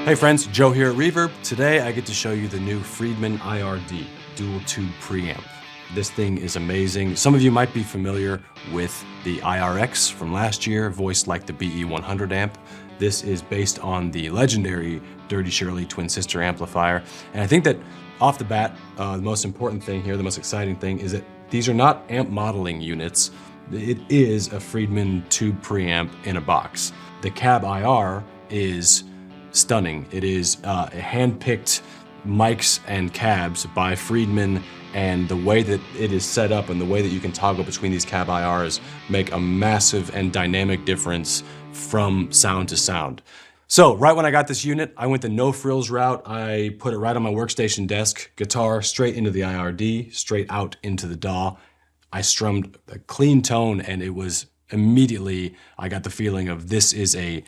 Hey friends, Joe here at Reverb. Today I get to show you the new Friedman IRD, dual tube preamp. This thing is amazing. Some of you might be familiar with the IRX from last year, voiced like the BE100 amp. This is based on the legendary Dirty Shirley twin sister amplifier. And I think that off the bat, the most important thing here, the most exciting thing is that these are not amp modeling units. It is a Friedman tube preamp in a box. The cab IR is stunning. It is hand-picked mics and cabs by Friedman, and the way that it is set up and the way that you can toggle between these cab IRs make a massive and dynamic difference from sound to sound. So right when I got this unit, I went the no frills route. I put it right on my workstation desk, guitar straight into the IRD, straight out into the DAW. I strummed a clean tone, and it was immediately, I got the feeling of this is a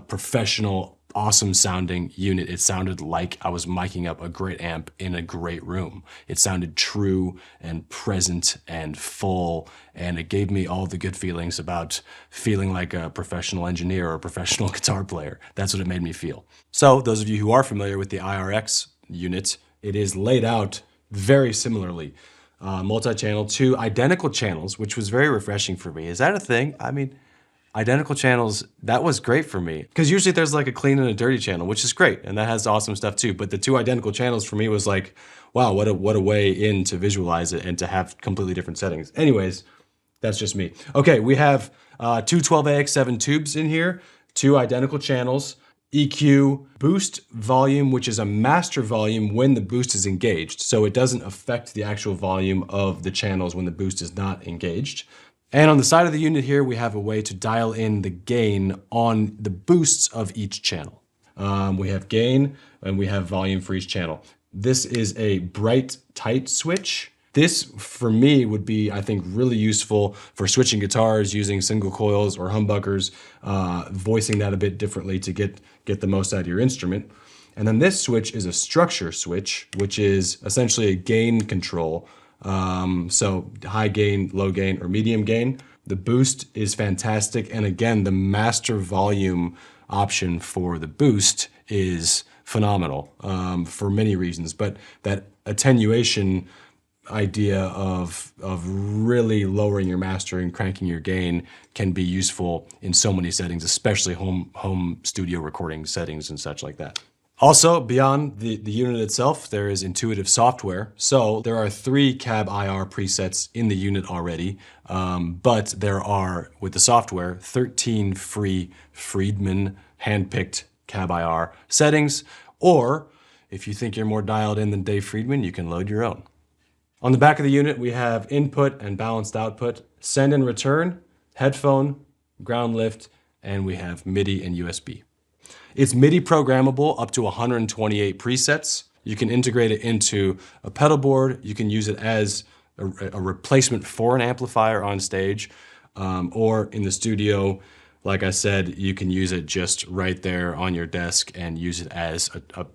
professional, awesome sounding unit. It sounded like I was miking up a great amp in a great room. It sounded true and present and full, and it gave me all the good feelings about feeling like a professional engineer or a professional guitar player. That's what it made me feel. So those of you who are familiar with the IRX unit, it is laid out very similarly. Multi-channel, 2 identical channels, which was very refreshing for me. Is that a thing? I mean, identical channels, that was great for me. Because usually there's like a clean and a dirty channel, which is great, and that has awesome stuff too. But the 2 identical channels for me was like, wow, what a way in to visualize it and to have completely different settings. Anyways, that's just me. Okay, we have 2 12AX7 tubes in here, 2 identical channels, EQ, boost volume, which is a master volume when the boost is engaged. So it doesn't affect the actual volume of the channels when the boost is not engaged. And on the side of the unit here, we have a way to dial in the gain on the boosts of each channel. We have gain and we have volume for each channel. This is a bright, tight switch. This, for me, would be, I think, really useful for switching guitars, using single coils or humbuckers, voicing that a bit differently to get the most out of your instrument. And then this switch is a structure switch, which is essentially a gain control. So high gain, low gain, or medium gain. The boost is fantastic. And again, the master volume option for the boost is phenomenal for many reasons. But that attenuation idea of really lowering your master and cranking your gain can be useful in so many settings, especially home studio recording settings and such like that. Also, beyond the unit itself, there is intuitive software. So there are 3 cab IR presets in the unit already, but there are, with the software, 13 free Friedman hand-picked cab IR settings. Or if you think you're more dialed in than Dave Friedman, you can load your own. On the back of the unit, we have input and balanced output, send and return, headphone, ground lift, and we have MIDI and USB. It's MIDI programmable up to 128 presets. You can integrate it into a pedal board. You can use it as a replacement for an amplifier on stage, or in the studio. Like I said, you can use it just right there on your desk and use it as a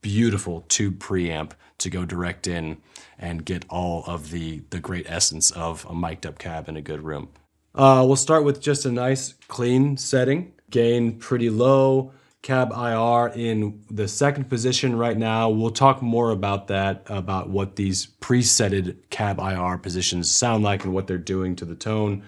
beautiful tube preamp to go direct in and get all of the great essence of a mic'd up cab in a good room. We'll start with just a nice clean setting. Gain pretty low, cab IR in the 2nd position right now. We'll talk more about that, about what these presetted cab IR positions sound like and what they're doing to the tone.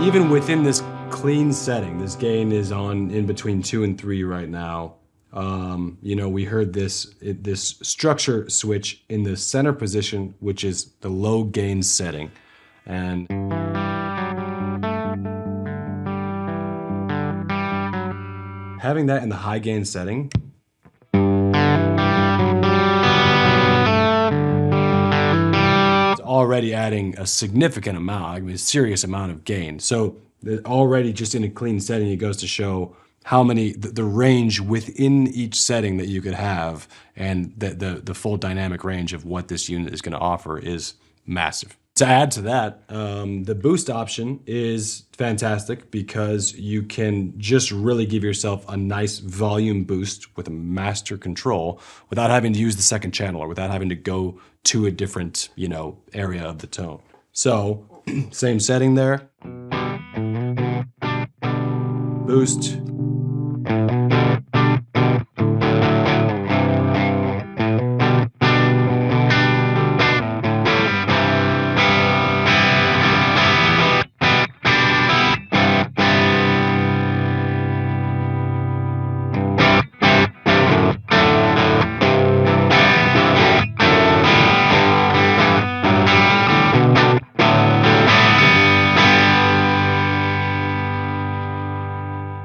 even within this clean setting, this gain is on in between 2 and 3 right now. You know, we heard this structure switch in the center position, which is the low gain setting. And having that in the high gain setting is already adding a significant amount, I mean, a serious amount of gain. So already just in a clean setting, it goes to show how many, the range within each setting that you could have, and the full dynamic range of what this unit is going to offer is massive. To add to that, the boost option is fantastic because you can just really give yourself a nice volume boost with a master control without having to use the second channel or without having to go to a different, you know, area of the tone. So same setting there. Boost.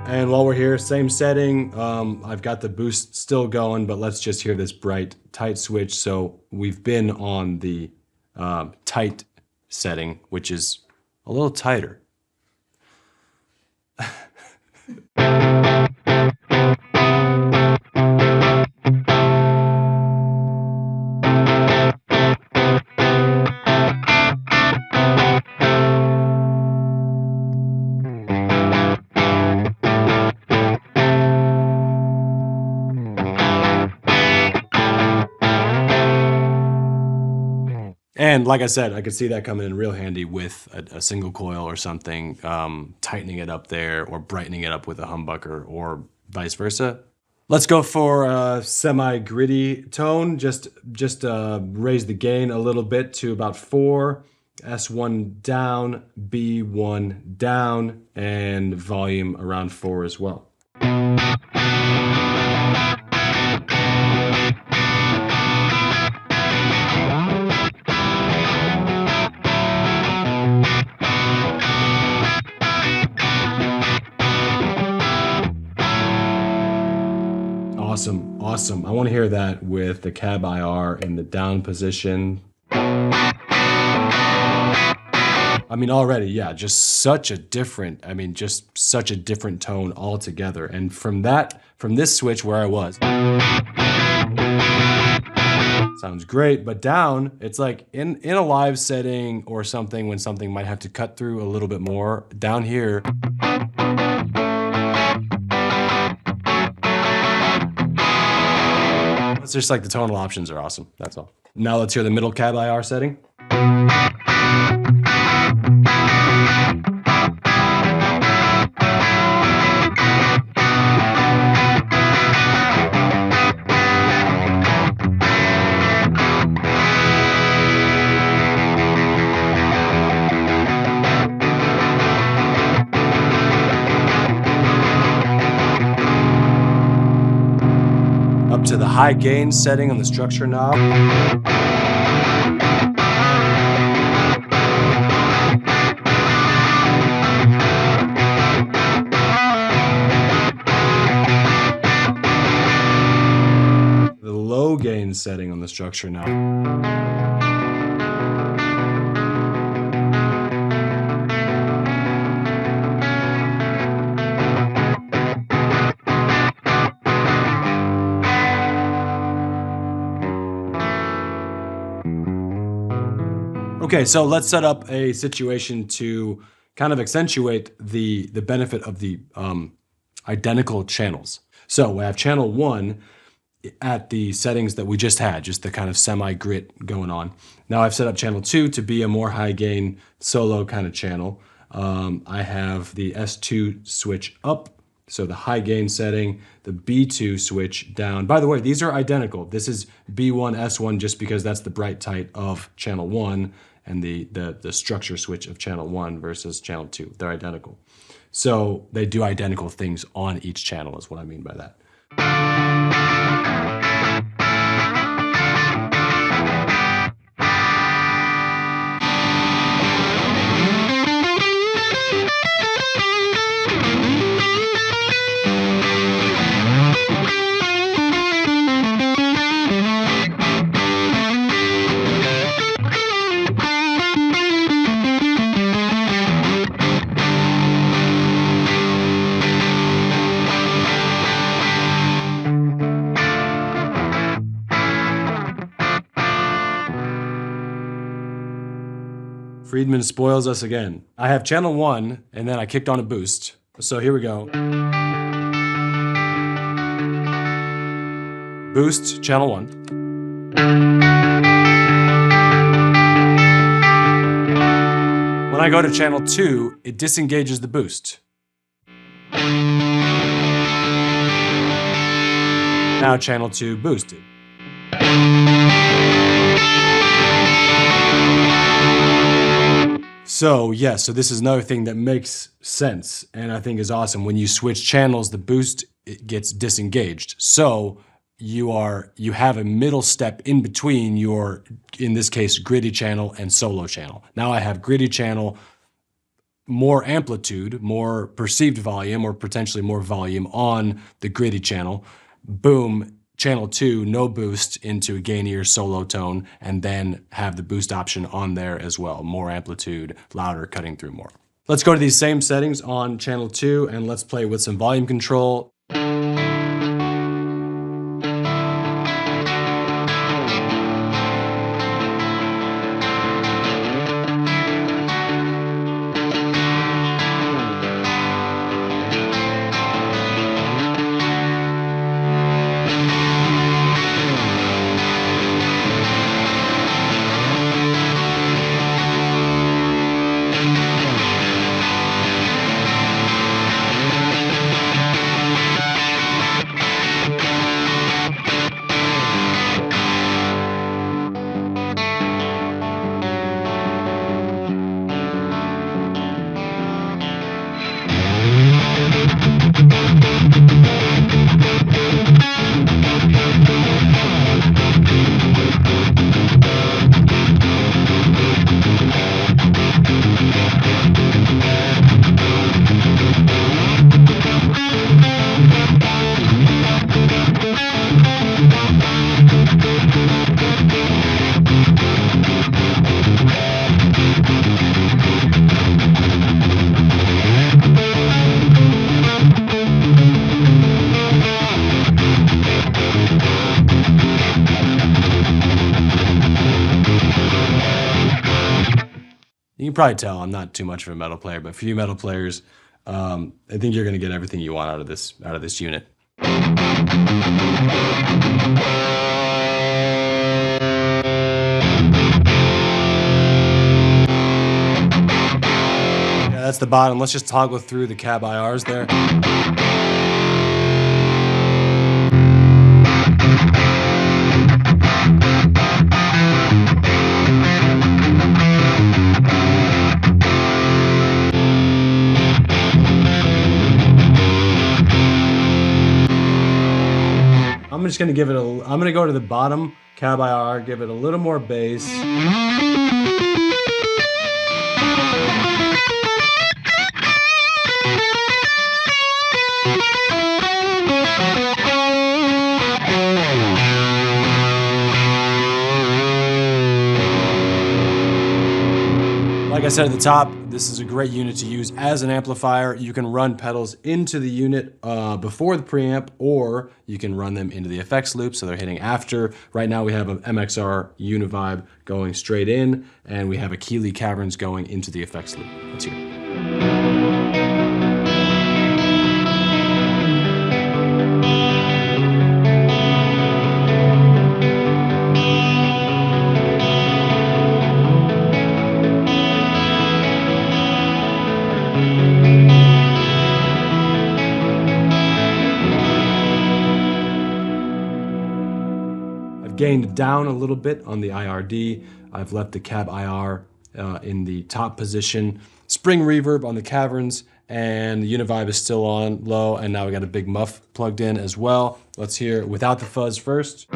And while we're here, same setting, I've got the boost still going, but let's just hear this bright, tight switch. So we've been on the tight setting, which is a little tighter. And like I said, I could see that coming in real handy with a single coil or something, tightening it up there or brightening it up with a humbucker or vice versa. Let's go for a semi-gritty tone. Just raise the gain a little bit to about 4, S1 down, B1 down, and volume around 4 as well. Awesome, awesome. I want to hear that with the cab IR in the down position. I mean, already, yeah, just such a different, just such a different tone altogether. And from this switch where I was, sounds great, but down, it's like in a live setting or something when something might have to cut through a little bit more, down here, it's just like the tonal options are awesome, that's all. Now let's hear the middle cab IR setting. Up to the high gain setting on the structure knob. The low gain setting on the structure knob. Okay, so let's set up a situation to kind of accentuate the benefit of the identical channels. So we have channel 1 at the settings that we just had, just the kind of semi-grit going on. Now I've set up channel 2 to be a more high gain solo kind of channel. I have the S2 switch up, so the high gain setting, the B2 switch down. By the way, these are identical. This is B1, S1 just because that's the bright tight of channel 1. and the structure switch of channel 1 versus channel 2. They're identical. So they do identical things on each channel is what I mean by that. Friedman spoils us again. I have channel 1, and then I kicked on a boost. So here we go. Boost, channel 1. When I go to channel 2, it disengages the boost. Now channel 2 boosted. So yes, so this is another thing that makes sense and I think is awesome. When you switch channels, the boost it gets disengaged. So you have a middle step in between your, in this case, gritty channel and solo channel. Now I have gritty channel, more amplitude, more perceived volume, or potentially more volume on the gritty channel. Boom. Channel 2, no boost into a gainier solo tone, and then have the boost option on there as well. More amplitude, louder, cutting through more. Let's go to these same settings on channel 2 and let's play with some volume control. You can probably tell I'm not too much of a metal player, but for you metal players, I think you're going to get everything you want out of this unit. Yeah, that's the bottom. Let's just toggle through the cab IRs there. I'm just gonna give it I'm gonna go to the bottom cab IR, give it a little more bass. Like I said at the top, this is a great unit to use as an amplifier. You can run pedals into the unit before the preamp, or you can run them into the effects loop so they're hitting after. Right now we have an MXR Univibe going straight in, and we have a Keeley Caverns going into the effects loop. Let's hear it. Gained down a little bit on the IRD. I've left the cab IR in the top position. Spring reverb on the caverns, and the unit vibe is still on low, and now we got a big muff plugged in as well. Let's hear it without the fuzz first.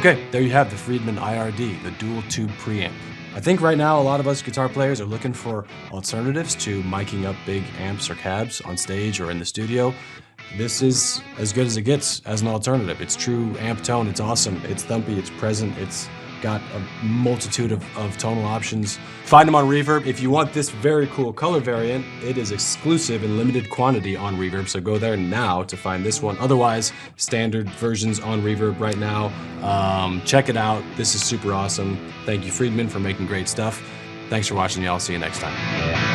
Okay, there you have the Friedman IRD, the dual tube preamp. I think right now a lot of us guitar players are looking for alternatives to miking up big amps or cabs on stage or in the studio. This is as good as it gets as an alternative. It's true amp tone, it's awesome, it's thumpy, it's present, it's got a multitude of tonal options. Find them on Reverb. If you want this very cool color variant, it is exclusive in limited quantity on Reverb, so go there now to find this one. Otherwise, standard versions on Reverb right now. Check it out. This is super awesome. Thank you, Friedman, for making great stuff. Thanks for watching, y'all. See you next time.